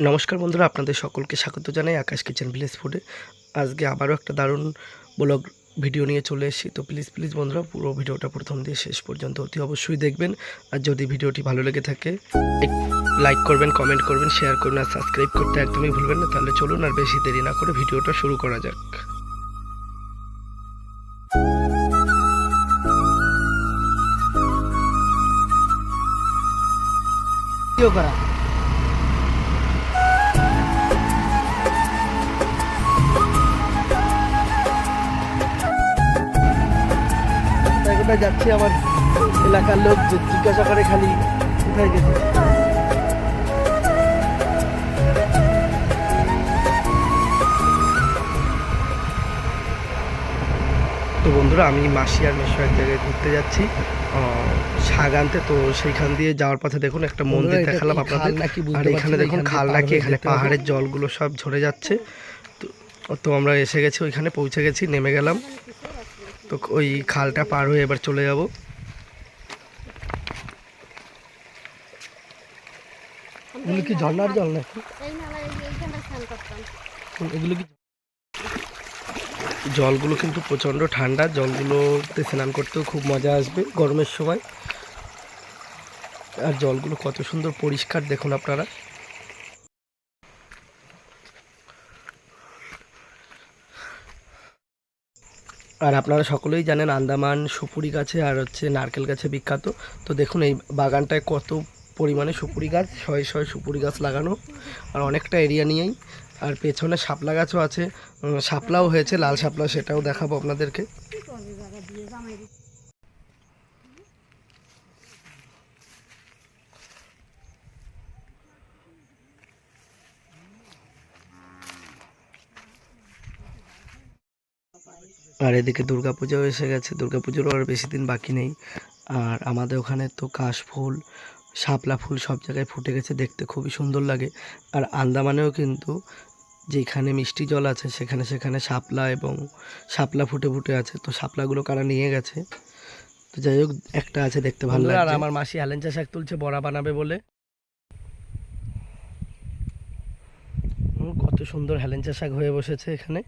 নমস্কার বন্ধুরা, আপনাদের সকলকে স্বাগত জানাই আকাশ কিচেন ভিলেজ ফুডে। আজকে আবারও একটা দারুণ ব্লগ ভিডিও নিয়ে চলে এসেছি। তো প্লিজ বন্ধুরা, পুরো ভিডিওটা প্রথম দিয়ে শেষ পর্যন্ত অতি অবশ্যই দেখবেন। আর যদি ভিডিওটি ভালো লেগে থাকে লাইক করবেন, কমেন্ট করবেন, শেয়ার করবেন আর সাবস্ক্রাইব করতে একদমই ভুলবেন না। তাহলে চলুন আর বেশি দেরি না করে ভিডিওটা শুরু করা যাক। যাচ্ছি আমার এলাকার লোক জিজ্ঞাসা করে খালি কোথায় গেছে। তো বন্ধুরা, আমি মাসি আর মেশো এক জায়গায় ঘুরতে যাচ্ছি শাক আনতে। তো সেইখান দিয়ে যাওয়ার পথে দেখুন একটা মন্দির দেখালাম আপনাদের। আর এখানে দেখুন খাল নাকি, এখানে পাহাড়ের জলগুলো সব ঝরে যাচ্ছে। তো আমরা এসে গেছি, ওইখানে পৌঁছে গেছি, নেমে গেলাম। তো ওই খালটা পার হয়ে এবার চলে যাব। এগুলো কি ঝর্ণার জল নাকি? এগুলো কি জলগুলো কিন্তু প্রচণ্ড ঠান্ডা, জলগুলোতে স্নান করতেও খুব মজা আসবে গরমের সময়। আর জলগুলো কত সুন্দর পরিষ্কার দেখুন আপনারা। আর আপনারা সকলেই জানেন আন্দামান সুপুরি গাছে আর নারকেল গাছে বিখ্যাত। তো দেখুন এই বাগানটায় কত পরিমাণে সুপুরি গাছ, শয়ে সুপুরি গাছ লাগানো, আর অনেকটা এরিয়া নিয়েই। আর পেছনে শাপলা গাছও আছে, শাপলাও হয়েছে, লাল শাপলা, সেটাও দেখাবো আপনাদেরকে। আর এদিকে দুর্গাপূজাও এসে গেছে, দুর্গাপুজোরও আর বেশি দিন বাকি নেই। আর আমাদের ওখানে তো কাশফুল, শাপলা ফুল সব জায়গায় ফুটে গেছে, দেখতে খুবই সুন্দর লাগে। আর আন্দামানেও কিন্তু যেখানে মিষ্টি জল আছে সেখানে শাপলা এবং শাপলা ফুটে আছে। তো শাপলাগুলো কারা নিয়ে গেছে, তো যাই হোক, একটা আছে, দেখতে ভালো লাগে। আর আমার মাসি হেলেঞ্চা শাক তুলছে বড়া বানাবে বলে। কত সুন্দর হেলেঞ্চা শাক হয়ে বসেছে এখানে।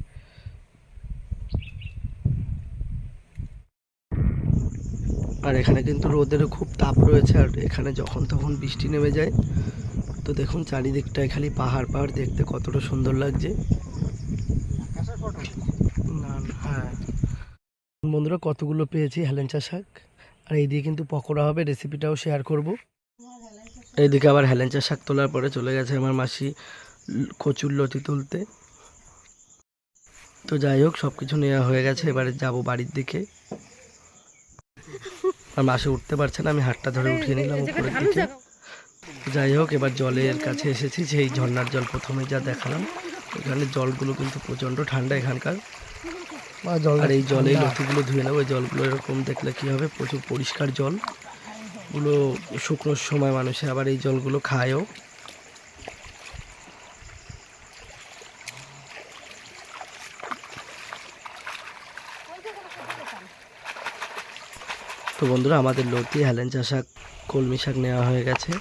আর এখানে কিন্তু রোদেরও খুব তাপ রয়েছে, আর এখানে যখন তখন বৃষ্টি নেমে যায়। তো দেখুন চারিদিকটায় খালি পাহাড়, দেখতে কতটা সুন্দর লাগছে। হ্যাঁ বন্ধুরা, কতগুলো পেয়েছি হেলেঞ্চা শাক। আর এই দিয়ে কিন্তু পকোড়া হবে, রেসিপিটাও শেয়ার করব। এইদিকে আবার হেলেঞ্চা শাক তোলার পরে চলে গেছে আমার মাসি কচুর লতি তুলতে। তো যাই হোক, সব কিছু নেওয়া হয়ে গেছে, এবারে যাব বাড়ির দিকে। আর মাসে উঠতে পারছে না, আমি হাতটা ধরে উঠিয়ে নিলাম উপরের দিকে। যাই হোক, এবার জলের কাছে এসেছি, সেই ঝর্ণার জল প্রথমে যা দেখালাম। এখানে জলগুলো কিন্তু প্রচণ্ড ঠান্ডা এখানকার। আর এই জলে লতিগুলো ধুয়ে নেবো। এই জলগুলো এরকম দেখলে কি হবে, প্রচুর পরিষ্কার জলগুলো। শুকনোর সময় মানুষে আবার এই জলগুলো খায়ও। তো বন্ধুরা, আমাদের লতি, হেলেঞ্চা শাক, কলমি শাক নেওয়া হয়ে গেছে।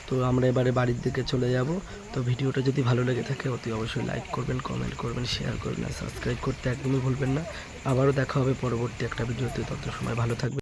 তো আমরা এবারে বাড়ির দিকে চলে যাব। তো ভিডিওটা যদি ভালো লেগে থাকে অতি অবশ্যই লাইক করবেন, কমেন্ট করবেন, শেয়ার করবেন আর সাবস্ক্রাইব করতে একদমই ভুলবেন না। আবারও দেখা হবে পরবর্তী একটা ভিডিওতে। তত সময় ভালো থাকবেন।